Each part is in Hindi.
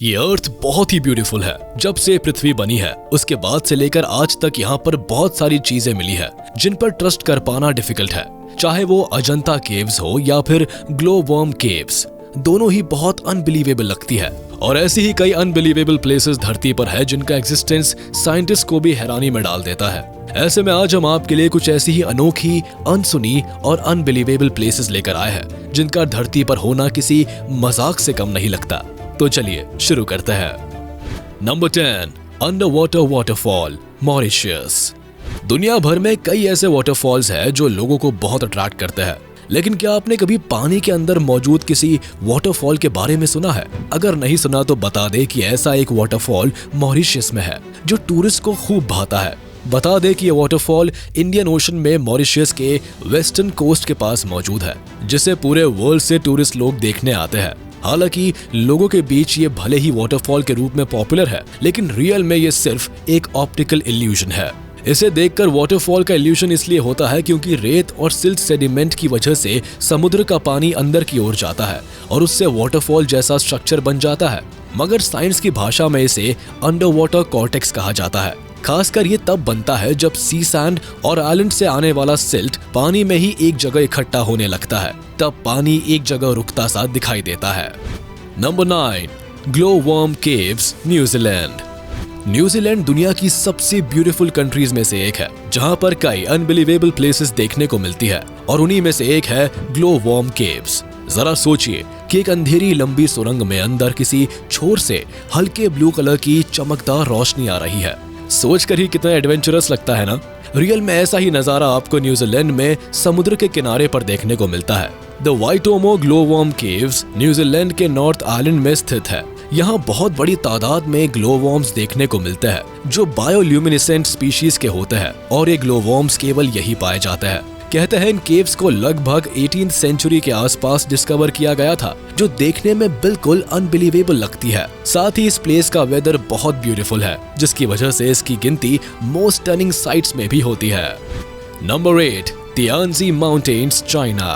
ये अर्थ बहुत ही ब्यूटीफुल है। जब से पृथ्वी बनी है उसके बाद से लेकर आज तक यहाँ पर बहुत सारी चीजें मिली है जिन पर ट्रस्ट कर पाना डिफिकल्ट है। चाहे वो अजंता केव्स हो या फिर ग्लोवर्म केव्स, दोनों ही बहुत अनबिलीवेबल लगती है। और ऐसी ही कई अनबिलीवेबल प्लेसेस धरती पर है जिनका एग्जिस्टेंस साइंटिस्ट को भी हैरानी में डाल देता है। ऐसे में आज हम आपके लिए कुछ ऐसी ही अनोखी, अनसुनी और अनबिलीवेबल प्लेसेस लेकर आए हैं जिनका धरती पर होना किसी मजाक से कम नहीं लगता। तो चलिए शुरू करते हैं। Number 10, under water waterfall, Mauritius. दुनिया भर में कई ऐसे वाटरफॉल्स हैं जो लोगों को बहुत अट्रैक्ट करते हैं, लेकिन क्या आपने कभी पानी के अंदर मौजूद किसी वाटरफॉल के बारे में सुना है? अगर नहीं सुना तो बता दे कि ऐसा एक वाटरफॉल मॉरिशस में है जो टूरिस्ट को खूब भाता है। बता दे कि यह वाटरफॉल इंडियन ओशन में मॉरिशस के वेस्टर्न कोस्ट के पास मौजूद है, जिसे पूरे वर्ल्ड से टूरिस्ट लोग देखने आते हैं। हालांकि लोगों के बीच ये भले ही वाटरफॉल के रूप में पॉपुलर है, लेकिन रियल में ये सिर्फ एक ऑप्टिकल इल्यूजन है। इसे देखकर वाटरफॉल का इल्यूजन इसलिए होता है क्योंकि रेत और सिल्ट सेडिमेंट की वजह से समुद्र का पानी अंदर की ओर जाता है और उससे वाटरफॉल जैसा स्ट्रक्चर बन जाता है। मगर साइंस की भाषा में इसे अंडर वाटर कॉर्टेक्स कहा जाता है। खासकर ये तब बनता है जब सी सैंड और आइलैंड से आने वाला सिल्ट पानी में ही एक जगह इकट्ठा होने लगता है, तब पानी एक जगह रुकता सा दिखाई देता है। Number 9, glowworm caves, New Zealand. New Zealand दुनिया की सबसे ब्यूटीफुल कंट्रीज में से एक है जहां पर कई अनबिलीवेबल प्लेसेस देखने को मिलती है, और उन्हीं में से एक है ग्लोवर्म केव्स। जरा सोचिए कि एक अंधेरी लंबी सुरंग में अंदर किसी छोर से हल्के ब्लू कलर की चमकदार रोशनी आ रही है। सोचकर ही कितना एडवेंचरस लगता है ना। रियल में ऐसा ही नजारा आपको न्यूजीलैंड में समुद्र के किनारे पर देखने को मिलता है। द वाइटोमो ग्लोवर्म केव्स न्यूजीलैंड के नॉर्थ आइलैंड में स्थित है। यहाँ बहुत बड़ी तादाद में ग्लोवर्म्स देखने को मिलते हैं जो बायोल्यूमिनेसेंट स्पीशीज के होते हैं, और ये ग्लोवर्म्स केवल यही पाए जाते हैं। कहते हैं इन केव्स को लगभग 18th सेंचुरी के आसपास डिस्कवर किया गया था, जो देखने में बिल्कुल अनबिलीवेबल लगती है। साथ ही इस प्लेस का वेदर बहुत ब्यूटीफुल है, जिसकी वजह से इसकी गिनती मोस्ट स्टनिंग साइट्स में भी होती है। Number 8, Tianzi mountains, China.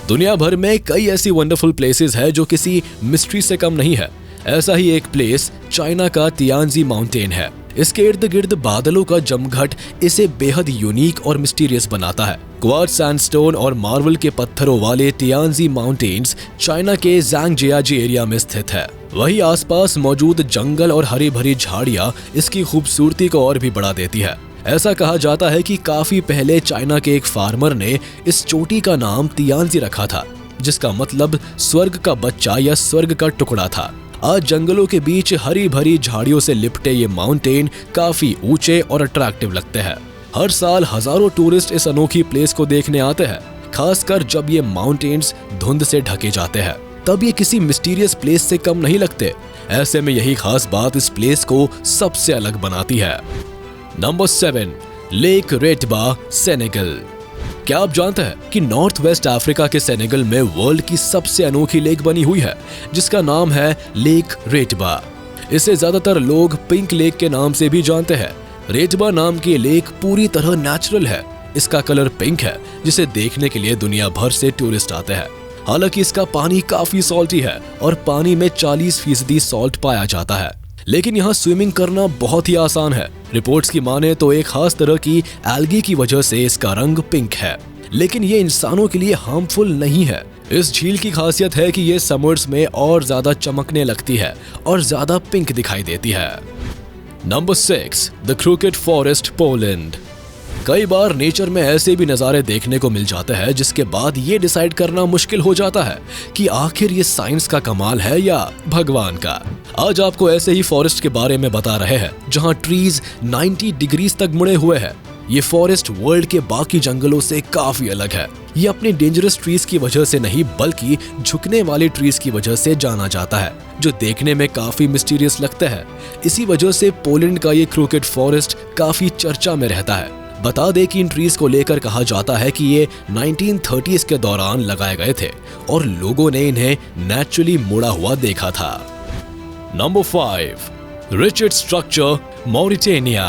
दुनिया भर में कई ऐसी वंडरफुल प्लेसेस है जो किसी मिस्ट्री से कम नहीं है। ऐसा ही एक प्लेस चाइना का तियानजी माउंटेन है। इसके इर्द गिर्द बादलों का जमघट इसे बेहद यूनिक और मिस्टीरियस बनाता है। क्वार्ट्ज सैंडस्टोन और मार्बल के पत्थरों वाले तियानजी माउंटेन्स चाइना के ज़ांगजियाजी एरिया में स्थित है। वही आसपास मौजूद जंगल और हरी भरी झाड़ियां इसकी खूबसूरती को और भी बढ़ा देती है। ऐसा कहा जाता है कि काफी पहले चाइना के एक फार्मर ने इस चोटी का नाम तियानजी रखा था, जिसका मतलब स्वर्ग का बच्चा या स्वर्ग का टुकड़ा था। आज जंगलों के बीच हरी भरी झाड़ियों से लिपटे ये माउंटेन काफी ऊंचे और अट्रैक्टिव लगते हैं। हर साल हजारों टूरिस्ट इस अनोखी प्लेस को देखने आते हैं, खासकर जब ये माउंटेन्स धुंध से ढके जाते हैं। तब ये किसी मिस्टीरियस प्लेस से कम नहीं लगते। ऐसे में यही खास बात इस प्लेस को सबसे अलग बनाती है। Number 7, Lake Retba, Senegal. क्या आप जानते हैं कि नॉर्थ वेस्ट अफ्रीका के सेनेगल में वर्ल्ड की सबसे अनोखी लेक बनी हुई है, जिसका नाम है लेक रेटबा। इसे ज्यादातर लोग पिंक लेक के नाम से भी जानते हैं। रेटबा नाम की लेक पूरी तरह नेचुरल है। इसका कलर पिंक है, जिसे देखने के लिए दुनिया भर से टूरिस्ट आते हैं। हालांकि इसका पानी काफी सॉल्टी है और पानी में 40% सॉल्ट पाया जाता है, लेकिन यहाँ स्विमिंग करना बहुत ही आसान है। रिपोर्ट्स की माने तो एक खास तरह की एल्गी की वजह से इसका रंग पिंक है, लेकिन ये इंसानों के लिए हार्मफुल नहीं है। इस झील की खासियत है कि ये समर्स में और ज्यादा चमकने लगती है और ज्यादा पिंक दिखाई देती है। Number 6, the crooked forest, Poland. कई बार नेचर में ऐसे भी नज़ारे देखने को मिल जाते हैं जिसके बाद ये डिसाइड करना मुश्किल हो जाता है कि आखिर ये साइंस का कमाल है या भगवान का। आज आपको ऐसे ही फॉरेस्ट के बारे में बता रहे हैं जहां ट्रीज 90 डिग्रीज तक मुड़े हुए हैं। ये फॉरेस्ट वर्ल्ड के बाकी जंगलों से काफी अलग है। ये अपने डेंजरस ट्रीज की वजह से नहीं, बल्कि झुकने वाले ट्रीज की वजह से जाना जाता है, जो देखने में काफी मिस्टीरियस लगते हैं। इसी वजह से पोलैंड का ये क्रूकेड फॉरेस्ट काफी चर्चा में रहता है। बता दें कि इन ट्रीज को लेकर कहा जाता है कि ये 1930s के दौरान लगाए गए थे और लोगों ने इन्हें नेचुरली मुड़ा हुआ देखा था। Number 5, Richat Structure, Mauritania.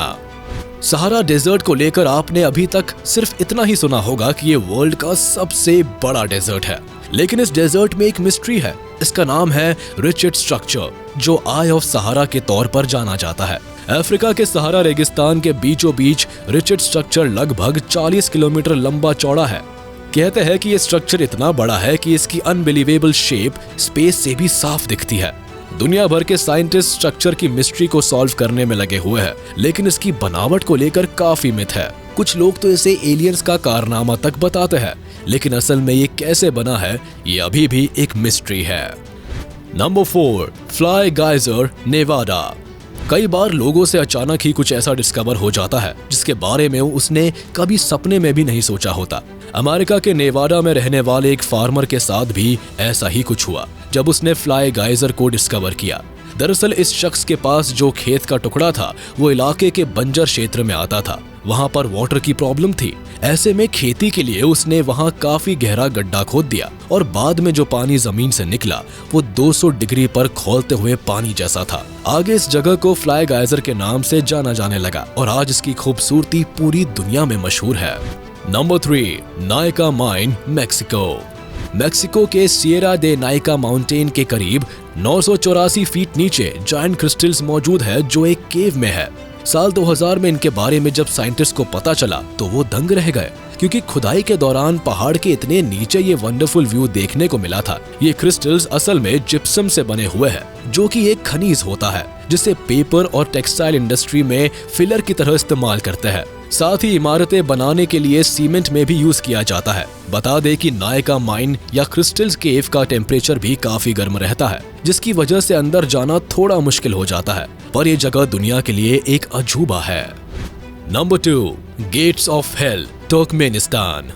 Sahara desert को लेकर आपने अभी तक सिर्फ इतना ही सुना होगा कि ये वर्ल्ड का सबसे बड़ा डेजर्ट है, लेकिन इस डेजर्ट में एक मिस्ट्री है। इसका नाम है रिचर्ड स्ट्रक्चर। जो आई ऑफ सहारा के तौर पर जाना जाता है। अफ्रीका के सहारा रेगिस्तान के बीचों बीच रिचर्ड स्ट्रक्चर लगभग 40 किलोमीटर लंबा चौड़ा है। कहते हैं कि ये स्ट्रक्चर इतना बड़ा है कि इसकी अनबिलीवेबल शेप स्पेस से भी साफ दिखती है। दुनिया भर के साइंटिस्ट स्ट्रक्चर की मिस्ट्री को सॉल्व करने में लगे हुए हैं, लेकिन इसकी बनावट को लेकर काफी मिथ है। कुछ लोग तो इसे एलियंस का कारनामा तक बताते हैं, लेकिन असल में ये कैसे बना है ये अभी भी एक मिस्ट्री है। Number 4, fly geyser, Nevada. कई बार लोगों से अचानक ही कुछ ऐसा डिस्कवर हो जाता है जिसके बारे में उसने कभी सपने में भी नहीं सोचा होता। अमेरिका के नेवाडा में रहने वाले एक फार्मर के साथ भी ऐसा ही कुछ हुआ जब उसने फ्लाई गाइजर को डिस्कवर किया। दरअसल इस शख्स के पास जो खेत का टुकड़ा था वो इलाके के बंजर क्षेत्र में आता था। वहां पर वाटर की प्रॉब्लम थी। ऐसे में खेती के लिए उसने वहां काफी गहरा गड्ढा खोद दिया और बाद में जो पानी जमीन से निकला वो 200 डिग्री पर खौलते हुए पानी जैसा था। आगे इस जगह को फ्लाई गाइजर के नाम से जाना जाने लगा और आज इसकी खूबसूरती पूरी दुनिया में मशहूर है। Number 3, Nykaa mine, Mexico. Mexico के सिएरा दे नाइका माउंटेन के करीब 984 फीट नीचे जायंट क्रिस्टल्स मौजूद है जो एक केव में है। साल 2000 में इनके बारे में जब साइंटिस्ट को पता चला तो वो दंग रह गए, क्योंकि खुदाई के दौरान पहाड़ के इतने नीचे ये वंडरफुल व्यू देखने को मिला था। ये क्रिस्टल्स असल में जिप्सम से बने हुए हैं, जो कि एक खनिज होता है जिसे पेपर और टेक्सटाइल इंडस्ट्री में फिलर की तरह इस्तेमाल करते हैं। साथ ही इमारतें बनाने के लिए सीमेंट में भी यूज किया जाता है। बता दें कि नाइका माइन या क्रिस्टल्स केव का टेम्परेचर भी काफी गर्म रहता है, जिसकी वजह से अंदर जाना थोड़ा मुश्किल हो जाता है, पर यह जगह दुनिया के लिए एक अजूबा है। Number 2, Gates of Hell, Turkmenistan.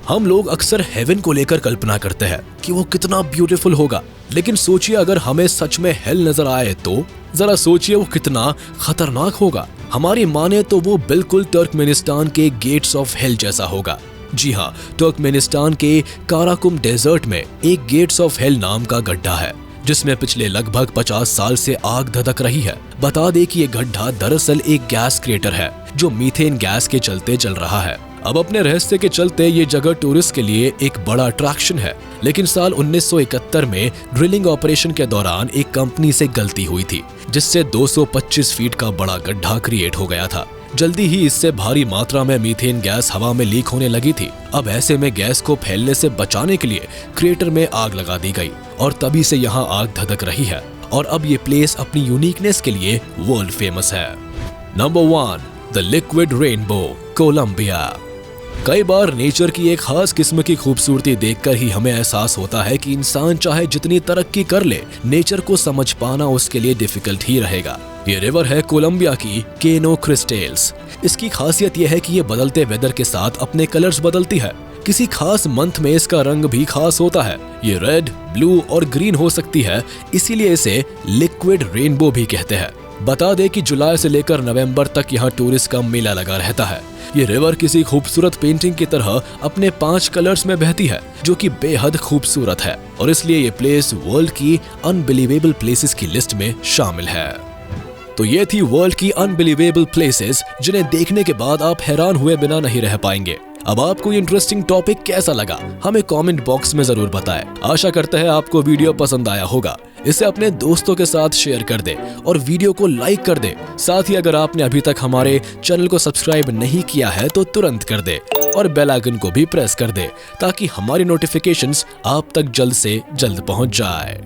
हम लोग अक्सर हेवन को लेकर कल्पना करते हैं कि वो कितना ब्यूटीफुल होगा, लेकिन सोचिए अगर हमें सच में हेल नजर आए तो जरा सोचिए वो कितना खतरनाक होगा। हमारी माने तो वो बिल्कुल तुर्कमेनिस्तान के गेट्स ऑफ हेल जैसा होगा। जी हाँ, तुर्कमेनिस्तान के काराकुम डेजर्ट में एक गेट्स ऑफ हेल नाम का गड्ढा है जिसमें पिछले लगभग 50 साल से आग धधक रही है। बता दे कि ये गड्ढा दरअसल एक गैस क्रेटर है जो मीथेन गैस के चलते जल रहा है। अब अपने रहस्य के चलते ये जगह टूरिस्ट के लिए एक बड़ा अट्रैक्शन है, लेकिन साल 1971 में ड्रिलिंग ऑपरेशन के दौरान एक कंपनी से गलती हुई थी जिससे 225 फीट का बड़ा गड्ढा क्रिएट हो गया था। जल्दी ही इससे भारी मात्रा में मीथेन गैस हवा में लीक होने लगी थी। अब ऐसे में गैस को फैलने से बचाने के लिए क्रेटर में आग लगा दी गई और तभी से यहाँ आग धधक रही है और अब ये प्लेस अपनी यूनिकनेस के लिए वर्ल्ड फेमस है। Number 1, the Liquid Rainbow, Colombia. कई बार नेचर की एक खास किस्म की खूबसूरती देखकर ही हमें एहसास होता है कि इंसान चाहे जितनी तरक्की कर ले, नेचर को समझ पाना उसके लिए डिफिकल्ट ही रहेगा। ये रिवर है कोलंबिया की केनो क्रिस्टल्स। इसकी खासियत यह है कि ये बदलते वेदर के साथ अपने कलर्स बदलती है। किसी खास मंथ में इसका रंग भी खास होता है। ये रेड, ब्लू और ग्रीन हो सकती है, इसीलिए इसे लिक्विड रेनबो भी कहते हैं। बता दे कि जुलाई से लेकर नवंबर तक यहाँ टूरिस्ट का मेला लगा रहता है। ये रिवर किसी खूबसूरत पेंटिंग की तरह अपने 5 कलर्स में बहती है, जो कि बेहद खूबसूरत है और इसलिए ये प्लेस वर्ल्ड की अनबिलीवेबल प्लेसेस की लिस्ट में शामिल है। तो ये थी वर्ल्ड की अनबिलीवेबल प्लेसेस जिन्हें देखने के बाद आप हैरान हुए बिना नहीं रह पाएंगे। अब आपको ये इंटरेस्टिंग टॉपिक कैसा लगा हमें कमेंट बॉक्स में जरूर बताएं। आशा करते हैं आपको वीडियो पसंद आया होगा। इसे अपने दोस्तों के साथ शेयर कर दे और वीडियो को लाइक कर दे। साथ ही अगर आपने अभी तक हमारे चैनल को सब्सक्राइब नहीं किया है तो तुरंत कर दे और बेल आइकन को भी प्रेस कर दे ताकि हमारी नोटिफिकेशंस आप तक जल्द से जल्द पहुंच जाए।